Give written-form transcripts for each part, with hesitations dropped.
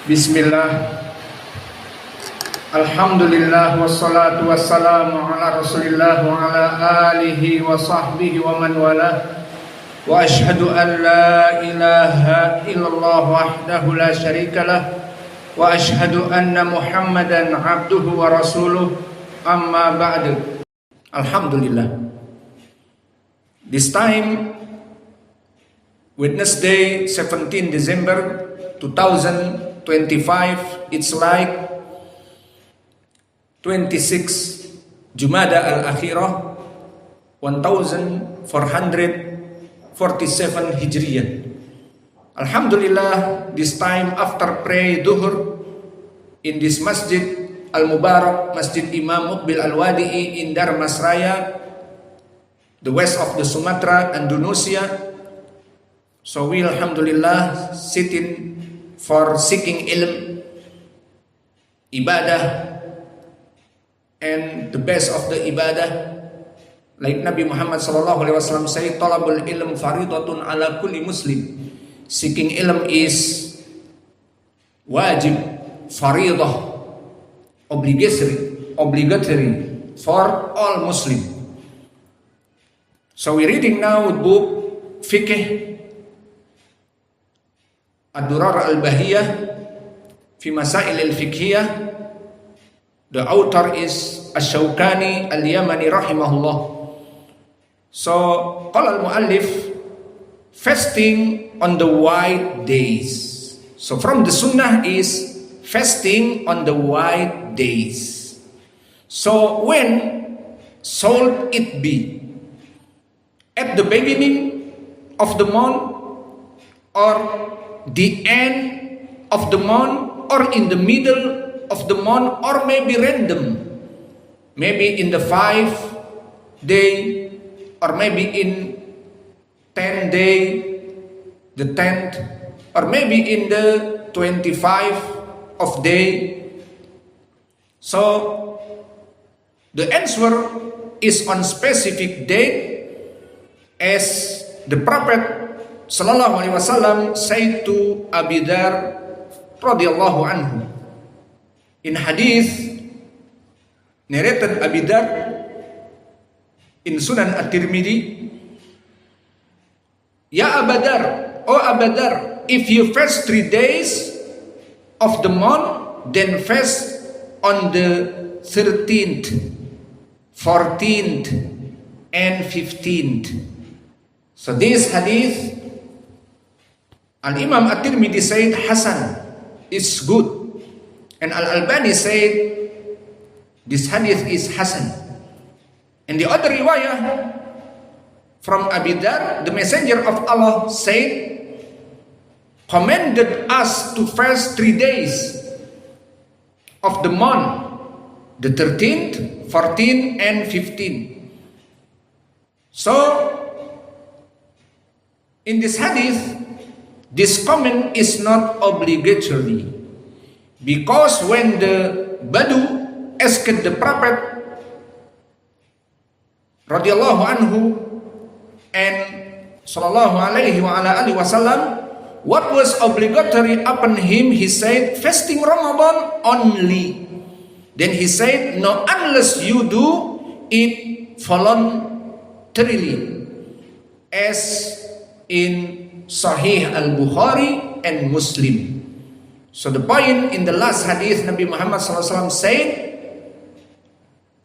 Bismillah. Alhamdulillah wassalatu wassalamu ala Rasulillah wa ala alihi wa sahbihi wa man wala. Wa ashhadu an la ilaha illallah wahdahu la syarikalah wa ashhadu anna Muhammadan abduhu wa rasuluh. Amma ba'du. Alhamdulillah. This time Wednesday 17 December 2025, it's like 26 Jumada al-Akhirah 1447 Hijriyah. Alhamdulillah, this time after pray Duhur in this Masjid Al-Mubarak, Masjid Imam Muqbil Al-Wadi'i in Darmasraya, the west of the Sumatra, Indonesia. So we alhamdulillah sitting for seeking ilm, ibadah, and the best of the ibadah, like Nabi Muhammad sallallahu alaihi wasallam say, talabul ilm faridatun ala kulli muslim. Seeking ilm is wajib, faridah, obligatory for all Muslim. So we're reading now book Fiqh Ad-Durar Al-Bahiyah fi Masail Al-Fiqhiyah. The author is Asy-Syaukani Al-Yamani rahimahullah. So qala al-muallif, fasting on the white days. So from the sunnah is fasting on the white days. So when should it be? At the beginning of the month, or the end of the month, or in the middle of the month, or maybe random, maybe in the 5 day, or maybe in 10 day, the 10th, or maybe in the 25 of day. So the answer is on specific date, as the Prophet Sallallahu Alaihi Wasallam said to Abi Dzar radhiyallahu anhu in hadith narrated Abi Dzar in Sunan At-Tirmidzi, Ya Abu Dzar, oh Abu Dzar, if you fast 3 days of the month, then fast on the 13th, 14th, and 15th. So this hadith, Al-Imam At-Tirmidzi said Hasan, is good, and Al-Albani said this hadith is Hasan. And the other riwayah from Abi Dzar, the Messenger of Allah said, commanded us to fast 3 days of the month, the 13th, 14th, and 15th. So in this hadith, this comment is not obligatory, because when the Badu asked the Prophet radhiyallahu anhu and sallallahu alaihi wa ala alihi wasallam what was obligatory upon him, he said fasting Ramadan only. Then he said, no, unless you do it voluntarily, as in Sahih Al-Bukhari and Muslim. So the point in the last hadith, Nabi Muhammad SAW said,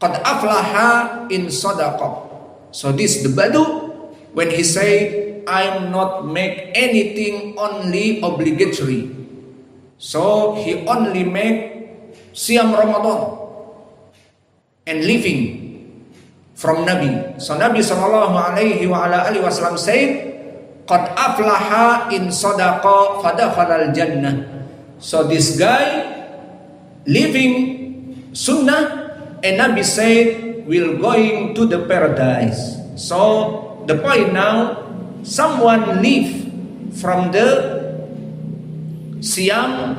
Qad aflaha in sadaqah. So this the Badu, when he said, I'm not make anything only obligatory. So he only make Siyam Ramadan and living from Nabi. So Nabi sallallahu alaihi wa ala alihi wasallam said, Qad aflaha in sadaqa fadakhalal jannah. So this guy living sunnah, and Nabi said will going to the paradise. So the point now, someone live from the siyam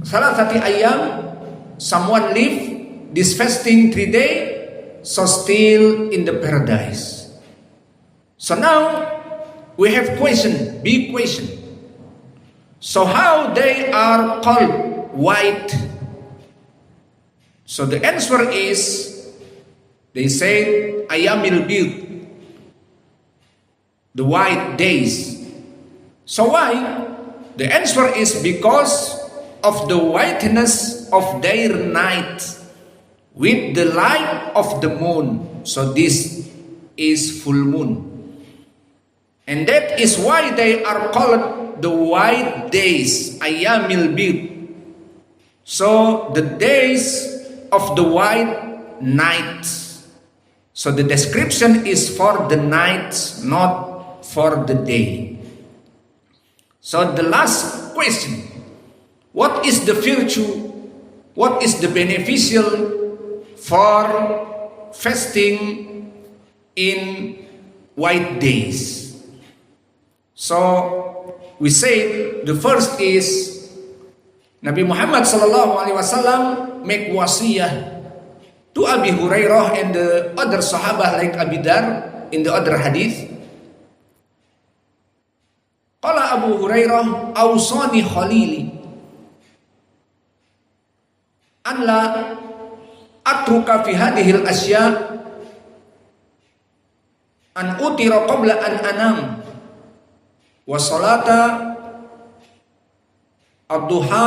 salasati ayam, someone live this fasting 3 days, so still in the paradise. So now we have question, big question. So how they are called white? So the answer is, they say Ayamil Bid, the white days. So why? The answer is because of the whiteness of their night with the light of the moon. So this is full moon. And that is why they are called the white days, Ayamil Bid. So the days of the white night. So the description is for the night, not for the day. So the last question, what is the virtue, what is the beneficial for fasting in white days? So we say the first is Nabi Muhammad SAW make wasiyah to Abi Hurairah and the other sahabah like Abi Dar in the other hadith. Qala Abu Hurairah awsani khalili an la atruka fi hadhihi al-asya an utira qabla an anam wa salata ad-duha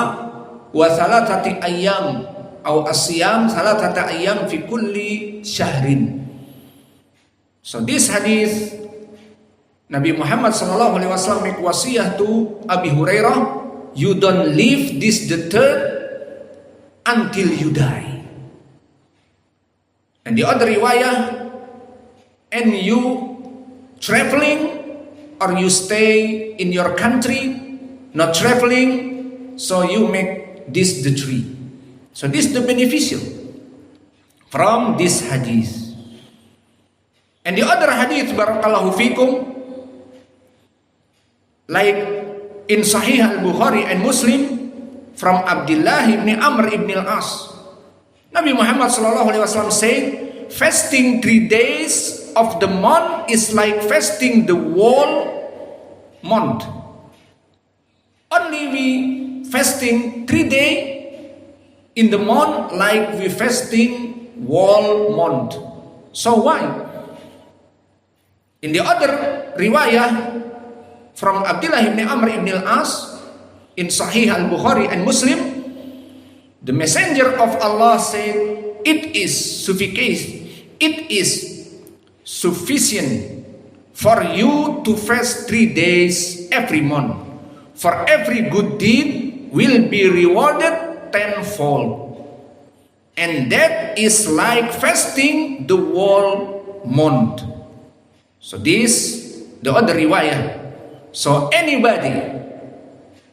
wa thalathati ayyam atau asyam thalathata ayyam fi kulli syahrin. So this hadith, Nabi Muhammad SAW make wasiyah to Abi Hurairah, you don't leave this the third until you die. And the other riwayah, and you traveling or you stay in your country, not traveling, so you make this the three. So this is the beneficial from this hadith. And the other hadith, barakallahu fikum, like in Sahih al-Bukhari and Muslim from Abdullah ibn Amr ibn al-As, Nabi Muhammad SAW said, fasting 3 days of the month is like fasting the whole month. Only we fasting 3 days in the month like we fasting whole month. So why? In the other riwayah from Abdullah ibn Amr ibn al-As in Sahih al-Bukhari and Muslim, the messenger of Allah said, it is sufficient for you to fast 3 days every month. For every good deed will be rewarded tenfold. And that is like fasting the whole month. So this, the other riwayah. So anybody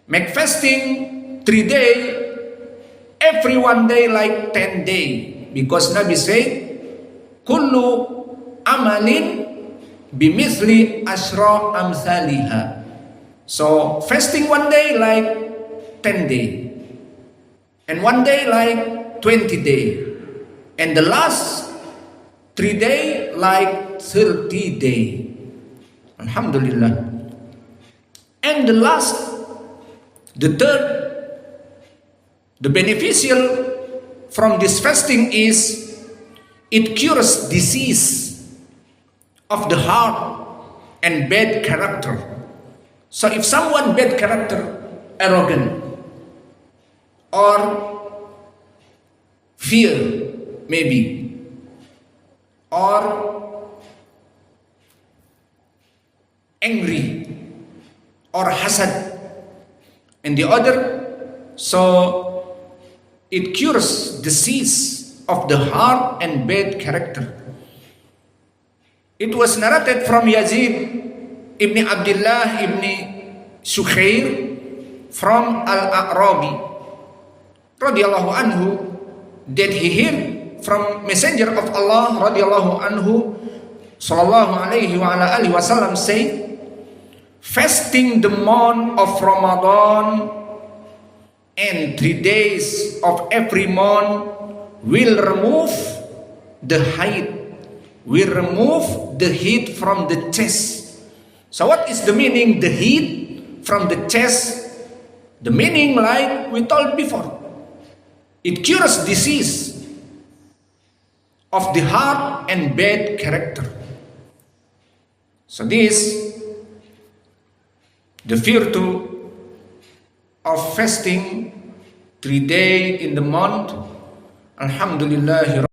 make fasting 3 days, every 1 day like 10 days. Because Nabi said, kullu amalin bimithli ashra amthaliha. So fasting 1 day like 10 days. And 1 day like 20 days. And the last 3 days like 30 days. Alhamdulillah. And the third, the beneficial from this fasting is it cures disease of the heart and bad character. So if someone bad character, arrogant, or fear maybe, or angry, or hasad, and the other, so it cures disease of the heart and bad character. It was narrated from Yazid ibn Abdullah ibn Sukhair from Al-A'rabi radiyallahu anhu that he heard from Messenger of Allah radiyallahu anhu sallallahu alaihi wa ala alihi wasallam say, fasting the month of Ramadan and 3 days of every month will remove the heat from the chest. So what is the meaning the heat from the chest? The meaning, like we told before, it cures disease of the heart and bad character. So this, the virtue of fasting 3 days in the month, alhamdulillah.